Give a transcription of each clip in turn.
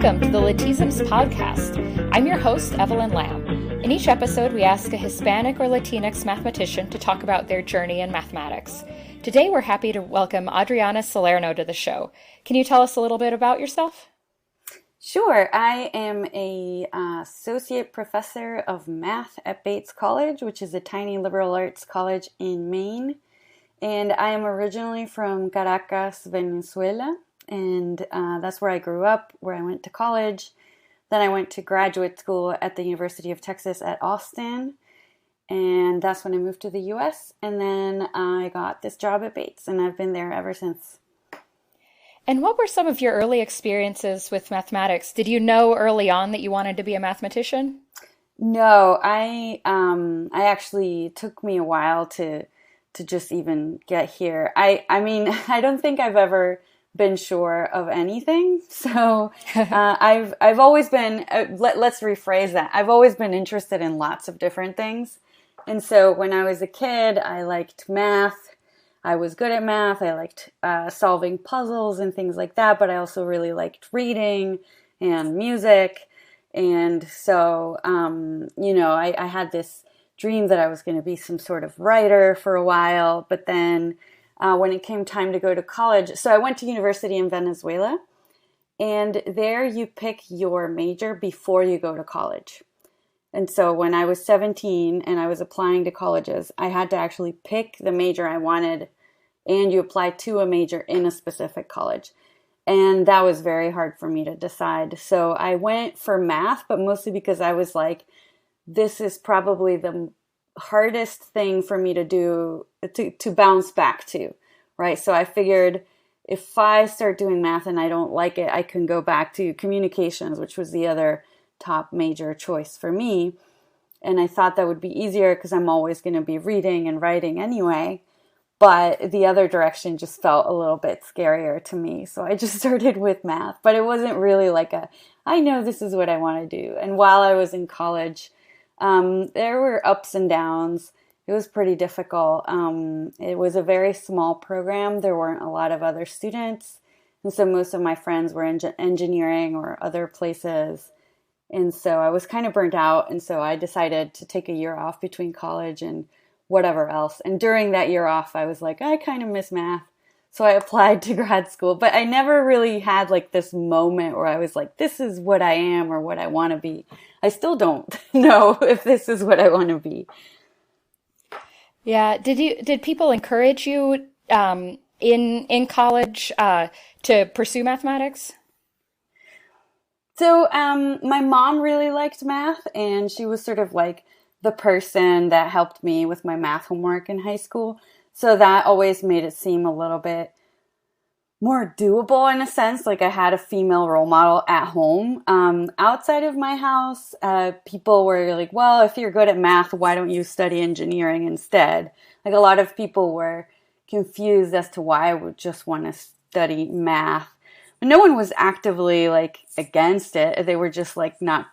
welcome to the Lathisms podcast. I'm your host, Evelyn Lamb. In each episode, we ask a Hispanic or Latinx mathematician to talk about their journey in mathematics. Today, we're happy to welcome Adriana Salerno to the show. Can you tell us a little bit about yourself? Sure. I am an associate professor of math at Bates College, which is a tiny liberal arts college in Maine. And I am originally from Caracas, Venezuela. And that's where I grew up, where I went to college. Then I went to graduate school at the University of Texas at Austin. And that's when I moved to the U.S. And then I got this job at Bates, and I've been there ever since. And what were some of your early experiences with mathematics? Did you know early on that you wanted to be a mathematician? No, I actually took me a while to just even get here. I mean, I don't think I've ever been sure of anything. So I've always been, let's rephrase that. I've always been interested in lots of different things. And so when I was a kid, I liked math. I was good at math. I liked solving puzzles and things like that. But I also really liked reading and music. And so, I had this dream that I was going to be some sort of writer for a while. But then when it came time to go to college, so I went to university in Venezuela, and there you pick your major before you go to college. And so when I was 17 and I was applying to colleges, I had to actually pick the major I wanted, and you apply to a major in a specific college. And that was very hard for me to decide. So I went for math, but mostly because I was like, this is probably the hardest thing for me to do, to bounce back to, right? So I figured if I start doing math and I don't like it, I can go back to communications, which was the other top major choice for me. And I thought that would be easier because I'm always going to be reading and writing anyway. But the other direction just felt a little bit scarier to me. So I just started with math. But it wasn't really like I know this is what I want to do. And while I was in college, there were ups and downs. It was pretty difficult. It was a very small program. There weren't a lot of other students. And so most of my friends were in engineering or other places. And so I was kind of burnt out. And so I decided to take a year off between college and whatever else. And during that year off, I was like, I kind of miss math. So I applied to grad school. But I never really had like this moment where I was like, this is what I am or what I want to be. I still don't know if this is what I want to be. Yeah. Did people encourage you in college to pursue mathematics? So my mom really liked math, and she was sort of like the person that helped me with my math homework in high school. So that always made it seem a little bit more doable in a sense. Like I had a female role model at home. Outside of my house, people were like, well, if you're good at math, why don't you study engineering instead? Like a lot of people were confused as to why I would just want to study math. But no one was actively like against it. They were just like not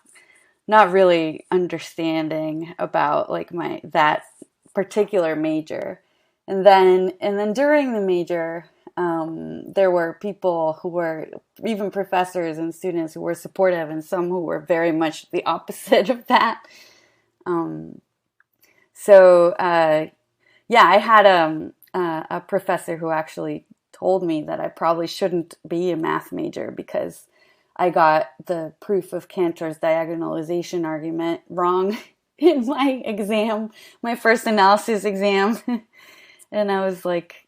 really understanding about like that particular major. And then during the major, there were people who were even professors and students who were supportive, and some who were very much the opposite of that. I had a professor who actually told me that I probably shouldn't be a math major because I got the proof of Cantor's diagonalization argument wrong in my exam, my first analysis exam. And I was like,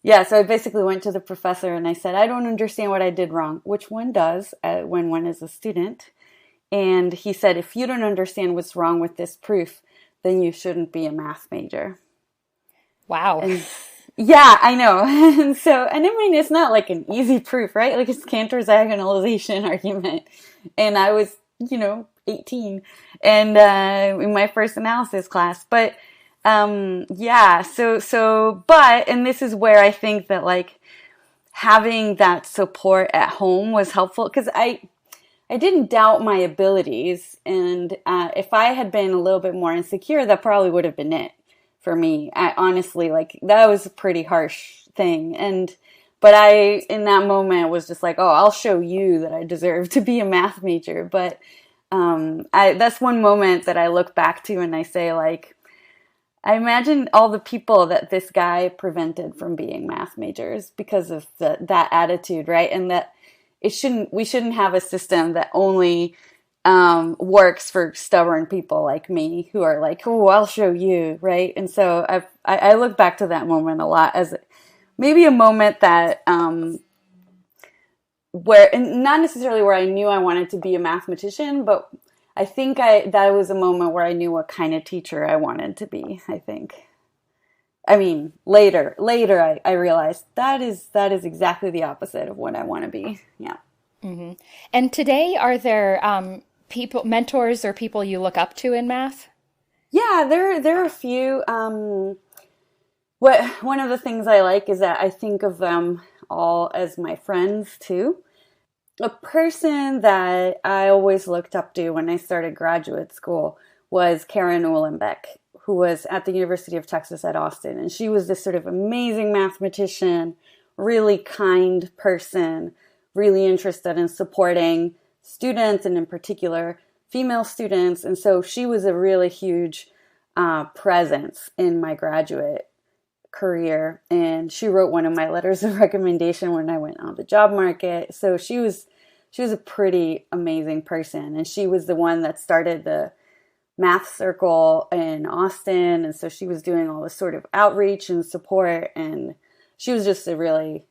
yeah, so I basically went to the professor and I said, I don't understand what I did wrong, which one does when one is a student. And he said, if you don't understand what's wrong with this proof, then you shouldn't be a math major. Wow. And yeah, I know. And I mean, it's not like an easy proof, right? Like it's Cantor's diagonalization argument. And I was, 18 and in my first analysis class. But and this is where I think that like having that support at home was helpful because I didn't doubt my abilities, and if I had been a little bit more insecure, that probably would have been it for me. I honestly, like, that was a pretty harsh thing, But I, in that moment, was just like, oh, I'll show you that I deserve to be a math major. But that's one moment that I look back to and I say, like, I imagine all the people that this guy prevented from being math majors because of that attitude, right? And that we shouldn't have a system that only works for stubborn people like me who are like, oh, I'll show you, right? And so I look back to that moment a lot as maybe a moment that where, and not necessarily where I knew I wanted to be a mathematician, but I think that was a moment where I knew what kind of teacher I wanted to be, I think. I mean, later I realized that is exactly the opposite of what I want to be. Yeah. Mm-hmm. And today, are there mentors or people you look up to in math? Yeah, there are a few. One of the things I like is that I think of them all as my friends too. A person that I always looked up to when I started graduate school was Karen Uhlenbeck, who was at the University of Texas at Austin. And she was this sort of amazing mathematician, really kind person, really interested in supporting students, and in particular, female students. And so she was a really huge presence in my graduate career. And she wrote one of my letters of recommendation when I went on the job market. So she was a pretty amazing person. And she was the one that started the math circle in Austin. And so she was doing all this sort of outreach and support. And she was just a really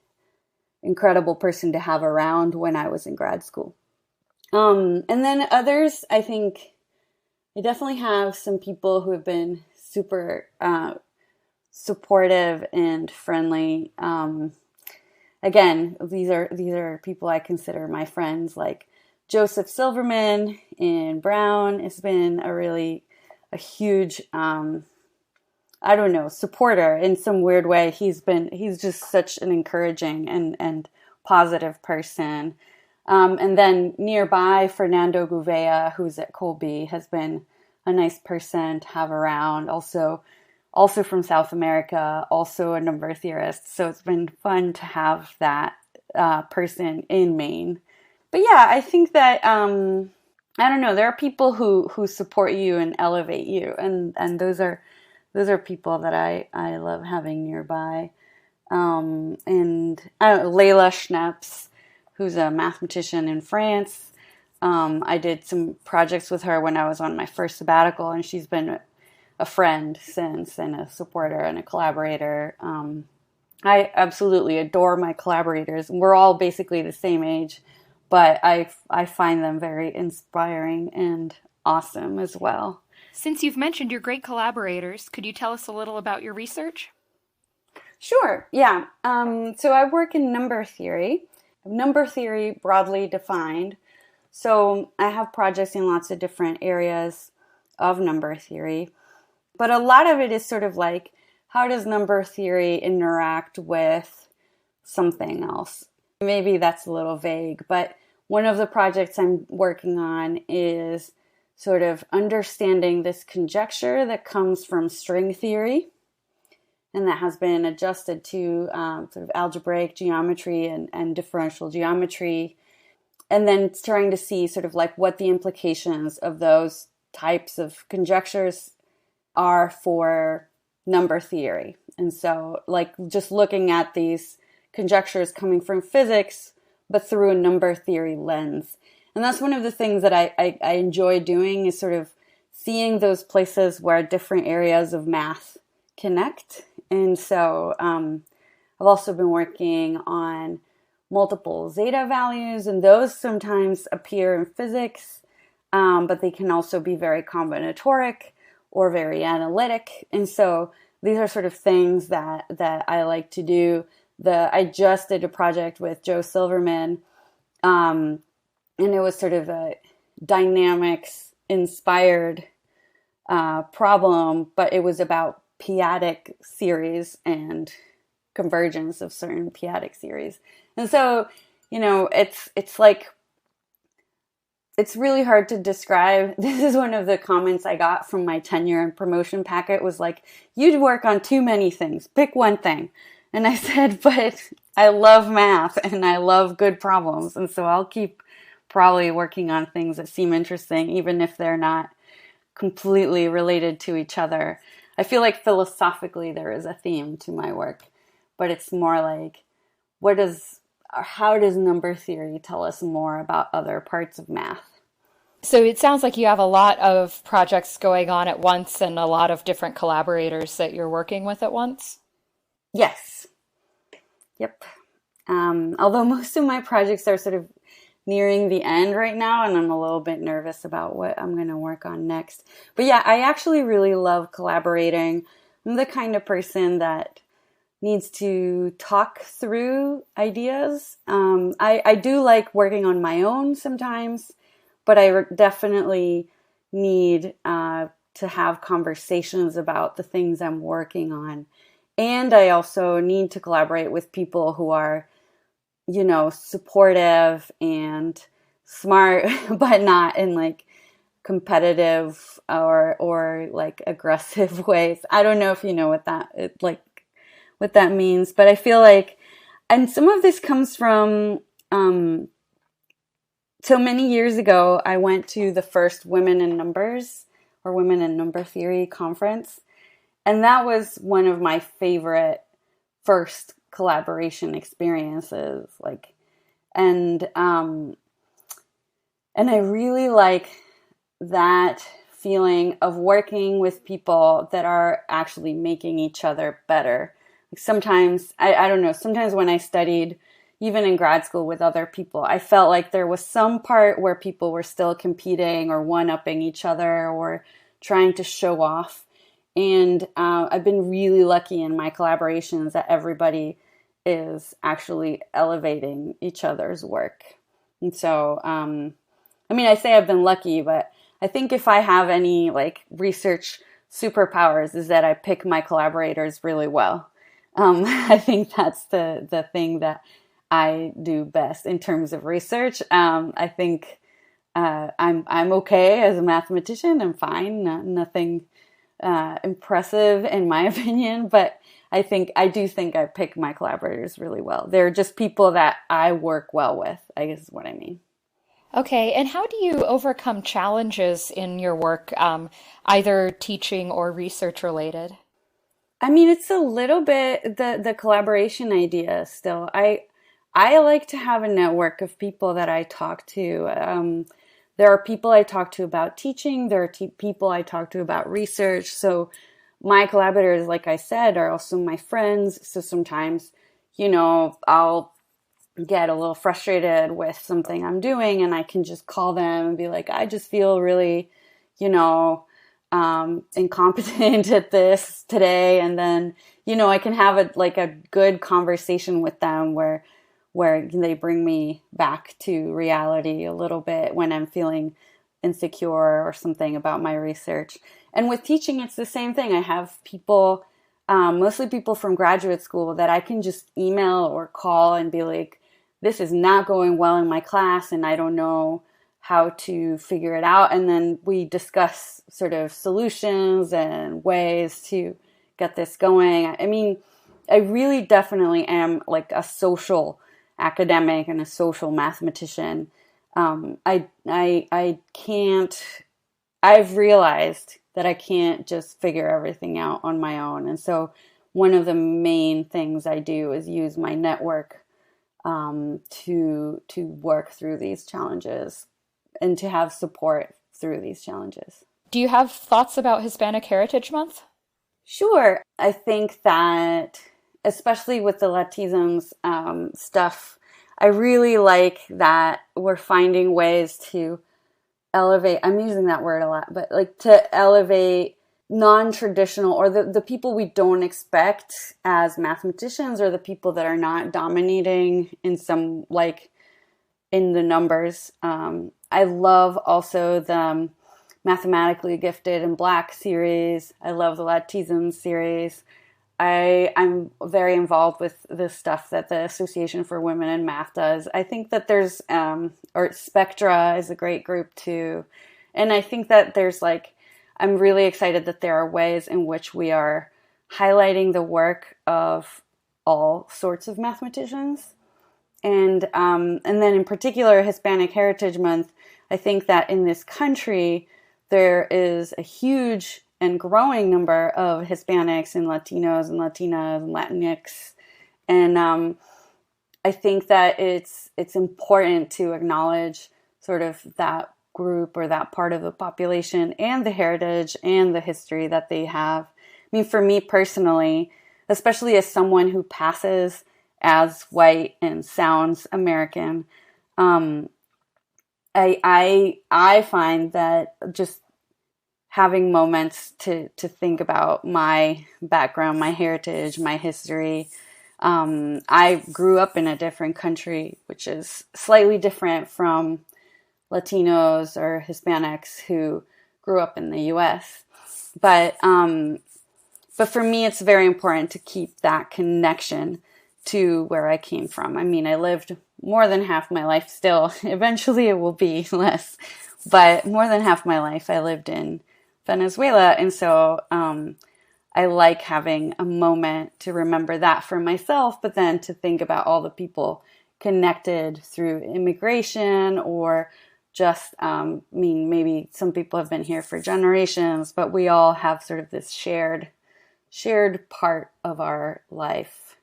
incredible person to have around when I was in grad school. And then others, I think I definitely have some people who have been super supportive and friendly. Again, these are people I consider my friends, like Joseph Silverman in Brown has been a huge, supporter in some weird way. He's just such an encouraging and positive person. And then nearby, Fernando Gouveia, who's at Colby, has been a nice person to have around. Also from South America, also a number theorist. So it's been fun to have that person in Maine. But yeah, I think that, I don't know, there are people who support you and elevate you. And those are people that I love having nearby. And I don't know, Leila Schneps, who's a mathematician in France. I did some projects with her when I was on my first sabbatical, and she's been a friend since, and a supporter and a collaborator. I absolutely adore my collaborators. We're all basically the same age, but I find them very inspiring and awesome as well. Since you've mentioned your great collaborators, could you tell us a little about your research? Sure, yeah. So I work in number theory broadly defined. So I have projects in lots of different areas of number theory. But a lot of it is sort of like, how does number theory interact with something else? Maybe that's a little vague, but one of the projects I'm working on is sort of understanding this conjecture that comes from string theory, and that has been adjusted to sort of algebraic geometry and differential geometry, and then trying to see sort of like what the implications of those types of conjectures are for number theory. And so like just looking at these conjectures coming from physics, but through a number theory lens. And that's one of the things that I enjoy doing, is sort of seeing those places where different areas of math connect. And so I've also been working on multiple zeta values, and those sometimes appear in physics, but they can also be very combinatoric or very analytic. And so these are sort of things that I like to do. I just did a project with Joe Silverman, and it was sort of a dynamics-inspired problem, but it was about p-adic series and convergence of certain p-adic series. And so, it's like, it's really hard to describe. This is one of the comments I got from my tenure and promotion packet, was like, you'd work on too many things. Pick one thing. And I said, but I love math and I love good problems. And so I'll keep probably working on things that seem interesting, even if they're not completely related to each other. I feel like philosophically there is a theme to my work, but it's more like, how does number theory tell us more about other parts of math? So it sounds like you have a lot of projects going on at once and a lot of different collaborators that you're working with at once. Yes. Yep. Although most of my projects are sort of nearing the end right now, and I'm a little bit nervous about what I'm going to work on next. But yeah, I actually really love collaborating. I'm the kind of person that needs to talk through ideas. I do like working on my own sometimes, but I definitely need to have conversations about the things I'm working on. And I also need to collaborate with people who are, supportive and smart, but not in like competitive or like aggressive ways. I don't know if you know what that means, but I feel like, and some of this comes from, so many years ago, I went to the first Women in Numbers or Women in Number Theory conference. And that was one of my favorite first collaboration experiences. And I really like that feeling of working with people that are actually making each other better. Like sometimes, I don't know, sometimes when I studied, even in grad school with other people, I felt like there was some part where people were still competing or one-upping each other or trying to show off. And I've been really lucky in my collaborations that everybody is actually elevating each other's work. And so, I say I've been lucky, but I think if I have any like research superpowers is that I pick my collaborators really well. I think that's the thing that I do best in terms of research. I think I'm okay as a mathematician. I'm fine. Nothing impressive in my opinion, but I do think I pick my collaborators really well. They're just people that I work well with, I guess is what I mean. Okay, and how do you overcome challenges in your work, either teaching or research related? It's a little bit the collaboration idea still. I like to have a network of people that I talk to. There are people I talk to about teaching. There are people I talk to about research. So my collaborators, like I said, are also my friends. So sometimes, I'll get a little frustrated with something I'm doing and I can just call them and be like, I just feel really, incompetent at this today. And then, I can have a good conversation with them where they bring me back to reality a little bit when I'm feeling insecure or something about my research. And with teaching, it's the same thing. I have people, mostly people from graduate school that I can just email or call and be like, this is not going well in my class and I don't know how to figure it out. And then we discuss sort of solutions and ways to get this going. I really definitely am like a social academic and a social mathematician. I can't, I've realized that I can't just figure everything out on my own. And so one of the main things I do is use my network to work through these challenges and to have support through these challenges. Do you have thoughts about Hispanic Heritage Month? Sure. I think that, especially with the Lathisms stuff, I really like that we're finding ways to elevate, I'm using that word a lot, but like to elevate non-traditional or the people we don't expect as mathematicians or the people that are not dominating in some, like in the numbers. I love also the Mathematically Gifted and Black series. I love the Lathisms series. I'm very involved with the stuff that the Association for Women in Math does. I think that there's, or Spectra is a great group too. And I think that I'm really excited that there are ways in which we are highlighting the work of all sorts of mathematicians. And then in particular, Hispanic Heritage Month, I think that in this country, there is a huge and growing number of Hispanics and Latinos and Latinas and Latinx. And I think that it's important to acknowledge sort of that group or that part of the population and the heritage and the history that they have. I mean, for me personally, especially as someone who passes as white and sounds American, I find that just having moments to think about my background, my heritage, my history. I grew up in a different country, which is slightly different from Latinos or Hispanics who grew up in the U.S. But for me, it's very important to keep that connection to where I came from. I mean, I lived more than half my life still. Eventually it will be less, but more than half my life I lived in Venezuela. And so I like having a moment to remember that for myself, but then to think about all the people connected through immigration or just, maybe some people have been here for generations, but we all have sort of this shared part of our life.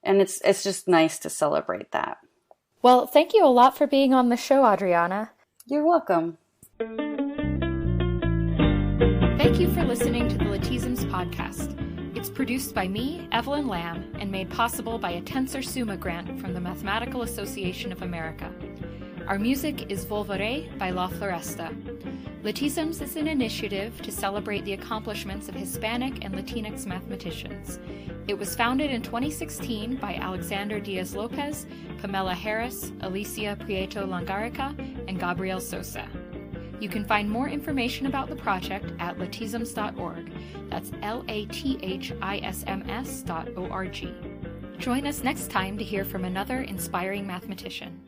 And it's just nice to celebrate that. Well, thank you a lot for being on the show, Adriana. You're welcome. Thank you for listening to the Lathisms podcast. It's produced by me, Evelyn Lamb, and made possible by a Tensor Summa grant from the Mathematical Association of America. Our music is Volvere by La Floresta. Lathisms is an initiative to celebrate the accomplishments of Hispanic and Latinx mathematicians. It was founded in 2016 by Alexander Diaz-Lopez, Pamela Harris, Alicia Prieto Langarica, and Gabriel Sosa. You can find more information about the project at lathisms.org. That's LATHISMS.org. Join us next time to hear from another inspiring mathematician.